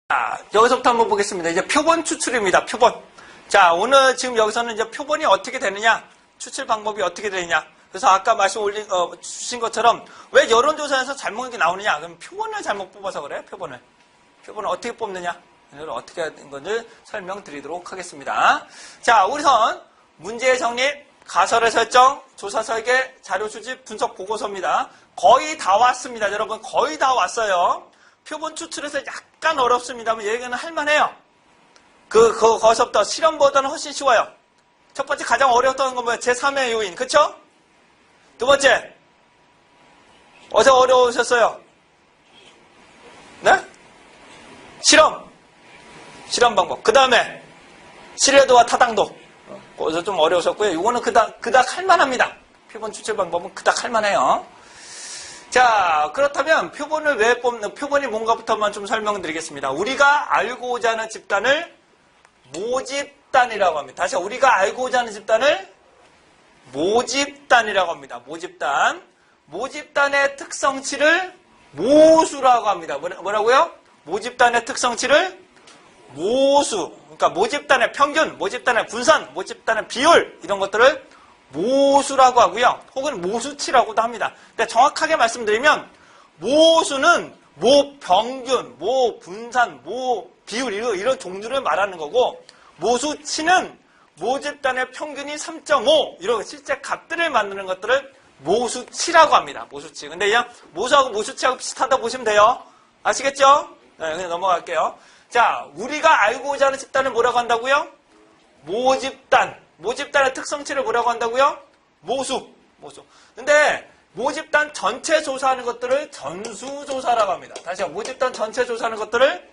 자, 여기서부터 한번 보겠습니다. 이제 표본 추출입니다. 표본. 자, 오늘 지금 여기서는 이제 표본이 어떻게 되느냐, 추출 방법이 어떻게 되느냐. 그래서 아까 말씀 주신 것처럼 왜 여론조사에서 잘못 게 나오느냐? 그럼 표본을 잘못 뽑아서 그래요. 표본을 어떻게 뽑느냐? 이걸 어떻게 하는 건지 설명드리도록 하겠습니다. 자, 우선 문제의 정립, 가설의 설정, 조사 설계, 자료 수집, 분석 보고서입니다. 거의 다 왔습니다. 여러분 거의 다 왔어요. 표본 추출에서 약간 어렵습니다만 얘기는 할만해요. 거기서부터 실험보다는 훨씬 쉬워요. 첫 번째 가장 어려웠던 건 뭐예요? 제3의 요인, 그쵸? 두 번째, 어제 어려우셨어요? 네? 실험 방법. 그 다음에 신뢰도와 타당도. 거기서 좀 어려우셨고요. 이거는 그닥 할만합니다. 표본 추출 방법은 그닥 할만해요. 자, 그렇다면 표본을 왜 뽑는, 표본이 뭔가부터만 좀 설명드리겠습니다. 우리가 알고자 하는 집단을 모집단이라고 합니다. 다시 우리가 알고자 하는 집단을 모집단이라고 합니다. 모집단. 모집단의 특성치를 모수라고 합니다. 뭐라고요? 모집단의 특성치를 모수. 그러니까 모집단의 평균, 모집단의 분산, 모집단의 비율 이런 것들을 모수라고 하고요. 혹은 모수치라고도 합니다. 근데 정확하게 말씀드리면 모수는 모평균, 모분산, 모비율 이런 종류를 말하는 거고, 모수치는 모집단의 평균이 3.5 이런 실제 값들을 만드는 것들을 모수치라고 합니다. 모수치. 근데 그냥 모수하고 모수치하고 비슷하다 보시면 돼요. 아시겠죠? 네, 그냥 넘어갈게요. 자, 우리가 알고자 하는 집단을 뭐라고 한다고요? 모집단. 모집단의 특성치를 뭐라고 한다고요? 모수. 근데 모집단 전체 조사하는 것들을 전수조사라고 합니다. 다시 한번 모집단 전체 조사하는 것들을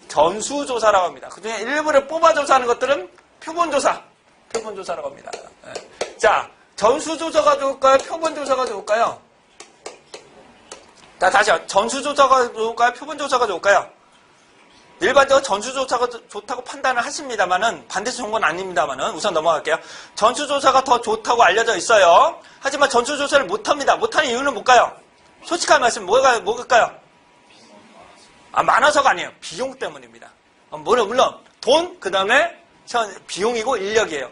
전수조사라고 합니다. 그중에 일부를 뽑아 조사하는 것들은 표본조사라고 합니다. 네. 자, 전수조사가 좋을까요? 표본조사가 좋을까요? 자, 다시 전수조사가 좋을까요? 표본조사가 좋을까요? 일반적으로 전수조사가 좋다고 판단을 하십니다만은, 반드시 좋은 건 아닙니다만은, 우선 넘어갈게요. 전수조사가 더 좋다고 알려져 있어요. 하지만 전수조사를 못합니다. 못하는 이유는 뭘까요? 솔직한 말씀, 뭐일까요? 많아서가 아니에요. 비용 때문입니다. 물론, 돈, 그 다음에 비용이고 인력이에요.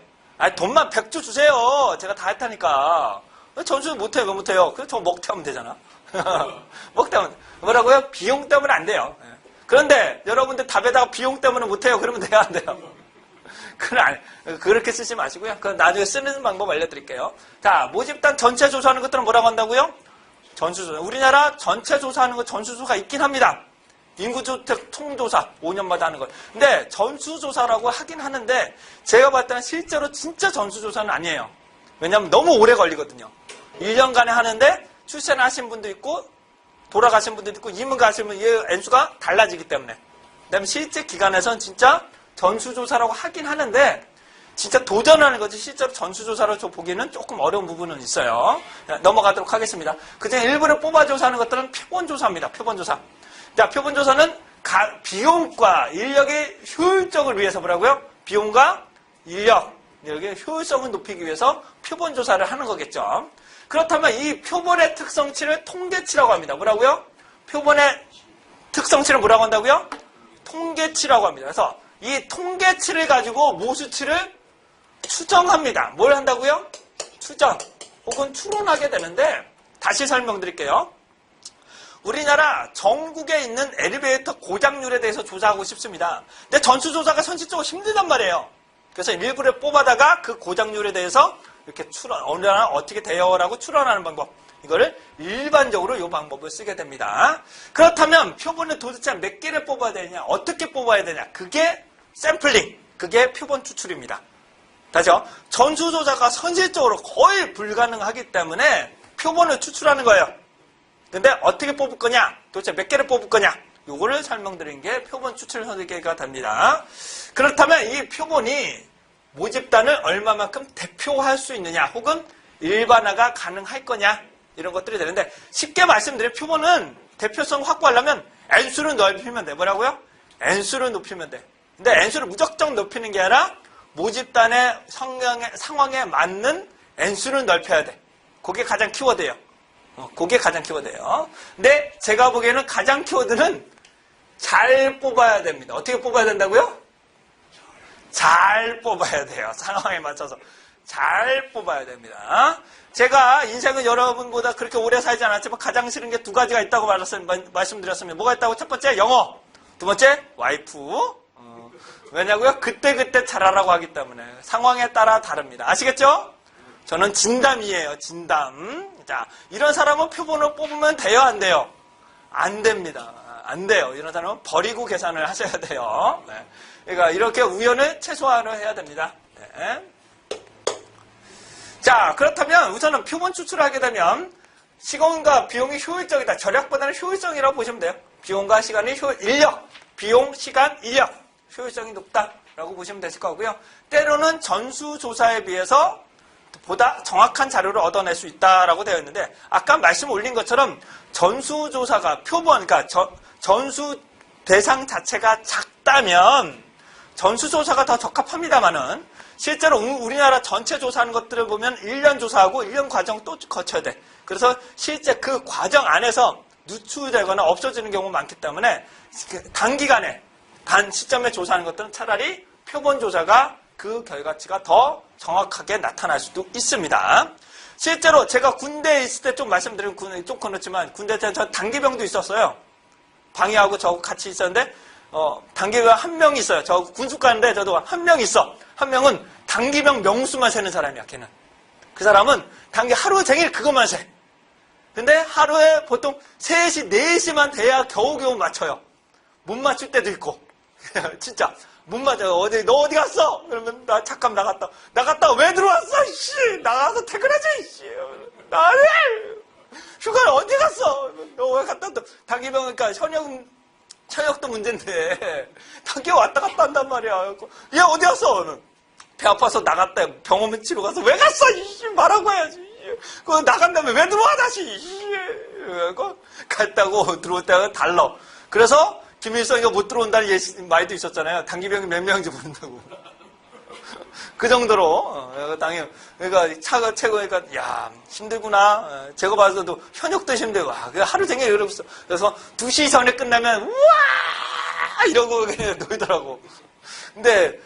돈만 100주 주세요. 제가 다 할 테니까. 전수 못해요. 왜 못해요? 그래서 저 먹태하면 되잖아. 먹태하면. 뭐라고요? 비용 때문에 안 돼요. 그런데 여러분들 답에다가 비용 때문에 못해요. 그러면 돼요? 안 돼요? 그렇게 쓰지 마시고요. 그건 나중에 쓰는 방법 알려드릴게요. 자, 모집단 전체 조사하는 것들은 뭐라고 한다고요? 전수조사. 우리나라 전체 조사하는 거 전수조사가 있긴 합니다. 인구주택 총조사 5년마다 하는 것. 근데 전수조사라고 하긴 하는데 제가 봤을 때는 실제로 진짜 전수조사는 아니에요. 왜냐하면 너무 오래 걸리거든요. 1년간에 하는데 출산하신 분도 있고 돌아가신 분들도 있고 이민 가시면 이 N수가 달라지기 때문에. 그다음에 실제 기관에서는 진짜 전수조사라고 하긴 하는데 진짜 도전하는 거지 실제로 전수조사로 보기에는 조금 어려운 부분은 있어요. 넘어가도록 하겠습니다. 그중에 일부를 뽑아 조사하는 것들은 표본조사입니다. 표본조사. 자, 표본조사는 비용과 인력의 효율적을 위해서 뭐라고요? 비용과 인력의 효율성을 높이기 위해서 표본조사를 하는 거겠죠. 그렇다면 이 표본의 특성치를 통계치라고 합니다. 뭐라고요? 표본의 특성치를 뭐라고 한다고요? 통계치라고 합니다. 그래서 이 통계치를 가지고 모수치를 추정합니다. 뭘 한다고요? 추정 혹은 추론하게 되는데 다시 설명드릴게요. 우리나라 전국에 있는 엘리베이터 고장률에 대해서 조사하고 싶습니다. 근데 전수조사가 현실적으로 힘들단 말이에요. 그래서 일부를 뽑아다가 그 고장률에 대해서 이렇게 언제나 어떻게 돼요라고 추론하는 방법. 이거를 일반적으로 이 방법을 쓰게 됩니다. 그렇다면 표본을 도대체 몇 개를 뽑아야 되냐? 어떻게 뽑아야 되냐? 그게 샘플링. 그게 표본 추출입니다. 다시요. 전수조사가 현실적으로 거의 불가능하기 때문에 표본을 추출하는 거예요. 근데 어떻게 뽑을 거냐? 도대체 몇 개를 뽑을 거냐? 요거를 설명드린 게 표본 추출 설계가 됩니다. 그렇다면 이 표본이 모집단을 얼마만큼 대표할 수 있느냐 혹은 일반화가 가능할 거냐 이런 것들이 되는데 쉽게 말씀드리면 표본은 대표성 확보하려면 N수를 넓히면 돼. 뭐라고요? N수를 높이면 돼. 근데 N수를 무작정 높이는 게 아니라 모집단의 상황에 맞는 N수를 넓혀야 돼. 그게 가장 키워드예요. 그게 가장 키워드예요. 근데 제가 보기에는 가장 키워드는 잘 뽑아야 됩니다. 어떻게 뽑아야 된다고요? 잘 뽑아야 돼요. 상황에 맞춰서. 잘 뽑아야 됩니다. 제가 인생은 여러분보다 그렇게 오래 살지 않았지만 가장 싫은 게 두 가지가 있다고 말씀드렸습니다. 뭐가 있다고? 첫 번째, 영어. 두 번째, 와이프. 왜냐고요? 그때그때 잘하라고 하기 때문에. 상황에 따라 다릅니다. 아시겠죠? 저는 진담이에요. 진담. 자, 이런 사람은 표본을 뽑으면 돼요? 안 돼요? 안 됩니다. 안 돼요. 이런 사람은 버리고 계산을 하셔야 돼요. 네. 그러니까 이렇게 우연을 최소화를 해야 됩니다. 네. 자, 그렇다면 우선은 표본 추출을 하게 되면 시간과 비용이 효율적이다. 절약보다는 효율성이라고 보시면 돼요. 비용과 시간이 인력, 비용, 시간, 인력, 효율성이 높다라고 보시면 되실 거고요. 때로는 전수조사에 비해서 보다 정확한 자료를 얻어낼 수 있다라고 되어 있는데 아까 말씀 올린 것처럼 전수조사가 표본, 그러니까 전수 대상 자체가 작다면 전수조사가 더 적합합니다만은 실제로 우리나라 전체 조사하는 것들을 보면 1년 조사하고 1년 과정 또 거쳐야 돼. 그래서 실제 그 과정 안에서 누출되거나 없어지는 경우가 많기 때문에 단기간에 단 시점에 조사하는 것들은 차라리 표본 조사가 그 결과치가 더 정확하게 나타날 수도 있습니다. 실제로 제가 군대에 있을 때 좀 말씀드린 군대 좀 그렇지만 군대 때 저 단기병도 있었어요. 방해하고 저하고 같이 있었는데 단기병 한 명이 있어요. 저 군숙 가는데 저도 한 명 있어. 한 명은 단기병 명수만 세는 사람이야. 걔는. 그 사람은 단기 하루 종일 그것만 세. 근데 하루에 보통 3시, 4시만 돼야 겨우겨우 맞춰요. 못 맞출 때도 있고. 진짜. 못 맞아요. 너 어디 갔어? 그러면 나 잠깐 나갔다 왜 들어왔어? 씨, 나가서 퇴근하자. 씨, 나를 휴가를 어디 갔어? 너 왜 갔다 왔다? 단기병 그러니까 현역도 문제인데 단기 왔다 갔다 한단 말이야. 얘 어디 갔어? 배 아파서 나갔다. 병원에 치러 가서 왜 갔어? 씨, 말하고 해야지. 그거 나간다면 왜 들어와 다시? 그거 갔다고 들어올 때가 달라. 그래서 김일성이가 못 들어온다는 말도 있었잖아요. 단기병이 몇 명인지 모른다고. 그 정도로, 그러니까 차가 최고니까, 야, 힘들구나. 제가 봐서도 현역도 힘들고, 하루 종일 이러고 있어. 그래서 2시 전에 끝나면, 우와! 이러고 그냥 놀더라고. 근데,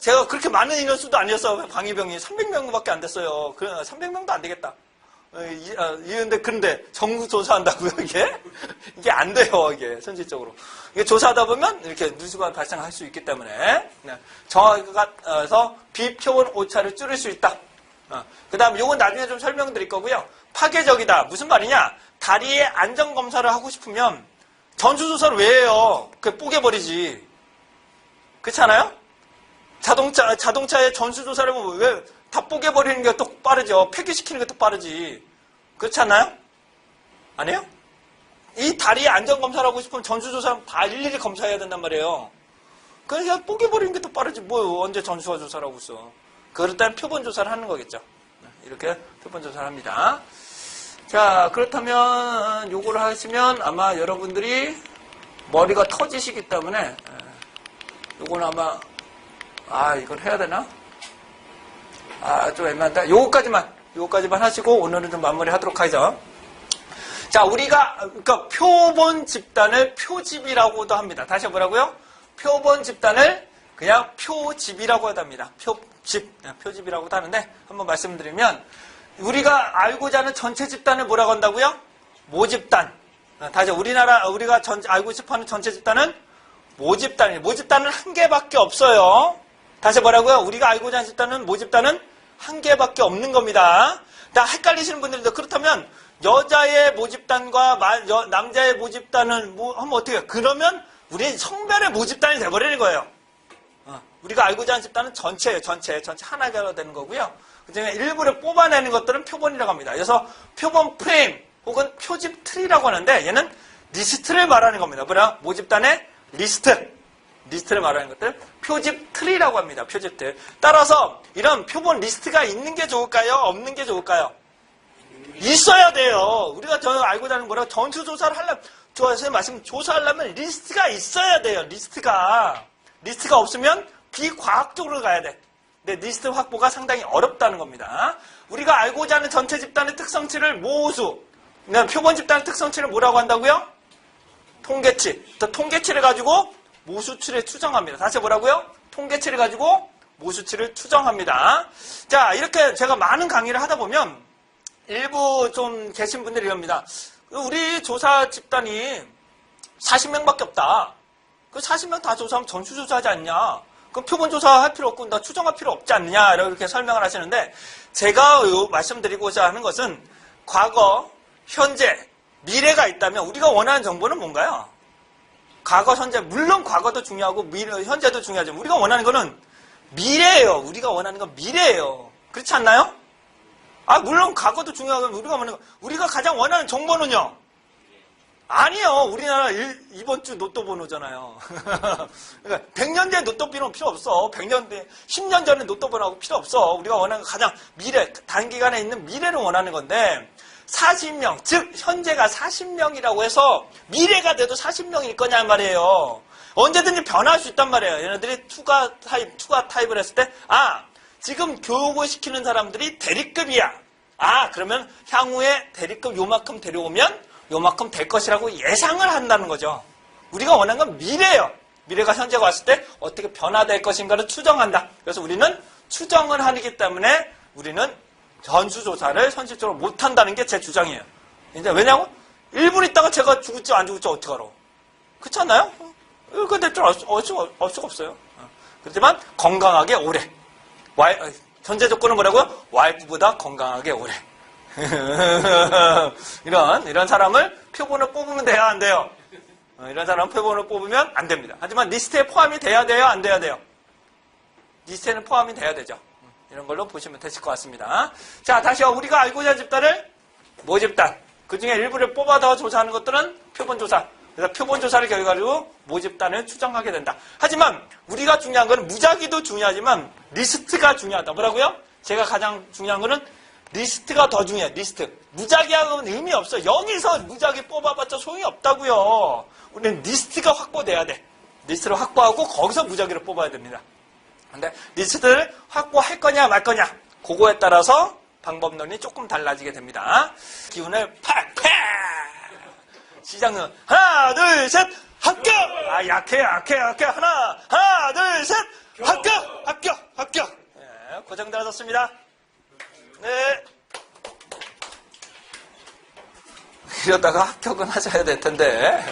제가 그렇게 많은 인원수도 아니었어. 방위병이 300명밖에 안 됐어요. 300명도 안 되겠다. 그런데 전국조사한다고요, 이게? 이게 안 돼요, 이게, 현실적으로. 이게 조사하다 보면 이렇게 누수가 발생할 수 있기 때문에, 정확해서 비표본 오차를 줄일 수 있다. 그 다음, 요건 나중에 좀 설명드릴 거고요. 파괴적이다. 무슨 말이냐? 다리에 안전검사를 하고 싶으면 전수조사를 왜 해요? 그냥 뽀개버리지. 그렇지 않아요? 자동차에 전수조사를 하면 왜 다 뽀개버리는 게 더 빠르죠. 폐기시키는 게 더 빠르지. 그렇지 않나요? 아니에요? 이 다리에 안전검사를 하고 싶으면 전수조사는 다 일일이 검사해야 된단 말이에요. 그래서 뽀개버리는 게 더 빠르지. 뭐 언제 전수화 조사를 하고 있어. 그럴 땐 표본 조사를 하는 거겠죠. 이렇게 표본 조사를 합니다. 자, 그렇다면 요거를 하시면 아마 여러분들이 머리가 터지시기 때문에 요거는 아마 이걸 해야 되나? 좀 애매한데 요거까지만 하시고 오늘은 좀 마무리 하도록 하죠. 자, 그러니까 표본 집단을 표집이라고도 합니다. 다시 뭐라고요? 표본 집단을 그냥 표집이라고 합니다. 표집이라고도 하는데 한번 말씀드리면 우리가 알고자 하는 전체 집단을 뭐라고 한다고요? 모집단. 다시 우리가 알고 싶어하는 전체 집단은 모집단이에요. 모집단은 한 개밖에 없어요. 다시 뭐라고요? 우리가 알고자 하는 집단은 모집단은 한 개밖에 없는 겁니다. 다 헷갈리시는 분들도 그렇다면 여자의 모집단과 남자의 모집단은 하면 어떻게 해요? 그러면 우리는 성별의 모집단이 돼버리는 거예요. 우리가 알고자 하는 집단은 전체예요. 전체 하나가 되는 거고요. 그중에 일부를 뽑아내는 것들은 표본이라고 합니다. 그래서 표본 프레임 혹은 표집 트리라고 하는데 얘는 리스트를 말하는 겁니다. 뭐냐? 모집단의 리스트를 말하는 것들 표집 트리라고 합니다. 표집 트리. 따라서 이런 표본 리스트가 있는 게 좋을까요? 없는 게 좋을까요? 있어야 돼요. 우리가 알고자 하는 거라고 전수조사를 하려면 선생님 말씀 조사하려면 리스트가 있어야 돼요. 리스트가 없으면 비과학적으로 가야 돼. 근데 리스트 확보가 상당히 어렵다는 겁니다. 우리가 알고자 하는 전체 집단의 특성치를 모수, 표본 집단의 특성치를 뭐라고 한다고요? 통계치. 또 통계치를 가지고 모수치를 추정합니다. 다시 뭐라고요? 통계치를 가지고 모수치를 추정합니다. 자, 이렇게 제가 많은 강의를 하다 보면 일부 좀 계신 분들이 이럽니다. 우리 조사 집단이 40명밖에 없다. 그 40명 다 조사하면 전수조사하지 않냐? 그럼 표본 조사할 필요 없고 나 추정할 필요 없지 않느냐? 이렇게 설명을 하시는데 제가 말씀드리고자 하는 것은 과거, 현재, 미래가 있다면 우리가 원하는 정보는 뭔가요? 과거, 현재, 물론 과거도 중요하고 현재도 중요하지만 우리가 원하는 거는 미래예요. 우리가 원하는 건 미래예요. 그렇지 않나요? 물론 과거도 중요하고 우리가 가장 원하는 정보는요? 아니요. 우리나라 이번 주 로또 번호잖아요. 그러니까 100년 뒤에 로또 번호 필요 없어. 100년 뒤에 10년 전에 로또 번호하고 필요 없어. 우리가 원하는 건 가장 미래, 단기간에 있는 미래를 원하는 건데 40명, 즉 현재가 40명이라고 해서 미래가 돼도 40명일 거냐 말이에요. 언제든지 변할 수 있단 말이에요. 얘네들이 추가 타입을 했을 때 지금 교육을 시키는 사람들이 대리급이야. 그러면 향후에 대리급 요만큼 데려오면 요만큼 될 것이라고 예상을 한다는 거죠. 우리가 원하는 건 미래예요. 미래가 현재가 왔을 때 어떻게 변화될 것인가를 추정한다. 그래서 우리는 추정을 하기 때문에 우리는 전수조사를 현실적으로 못한다는 게 제 주장이에요. 이제 왜냐하면 1분 있다가 제가 죽을지 안 죽을지 어떻게 알아? 그렇지 않나요? 이거 될 줄 알 수가 없어요. 그렇지만 건강하게 오래. 현재 조건은 뭐라고요? 와이프보다 건강하게 오래. 이런 사람을 표본을 뽑으면 돼야 안 돼요? 이런 사람 표본을 뽑으면 안 됩니다. 하지만 리스트에 포함이 돼야 돼요? 안 돼야 돼요? 리스트에는 포함이 돼야 되죠. 이런 걸로 보시면 되실 것 같습니다. 자, 다시요. 우리가 알고자 하는 집단을 모집단. 그 중에 일부를 뽑아서 조사하는 것들은 표본조사. 그래서 표본조사를 결과로 모집단을 추정하게 된다. 하지만 우리가 중요한 건 무작위도 중요하지만 리스트가 중요하다. 뭐라고요? 제가 가장 중요한 거는 리스트가 더 중요해요. 리스트. 무작위하고는 의미 없어요. 여기서 무작위 뽑아봤자 소용이 없다고요. 우리는 리스트가 확보돼야 돼. 리스트를 확보하고 거기서 무작위를 뽑아야 됩니다. 근데 리스트를 확보할 거냐 말 거냐 그거에 따라서 방법론이 조금 달라지게 됩니다. 기운을 팍팍 시작은 하나 둘 셋 합격. 약해 하나 둘 셋 합격. 네, 고정되어졌습니다. 네. 이러다가 합격은 하셔야 될 텐데.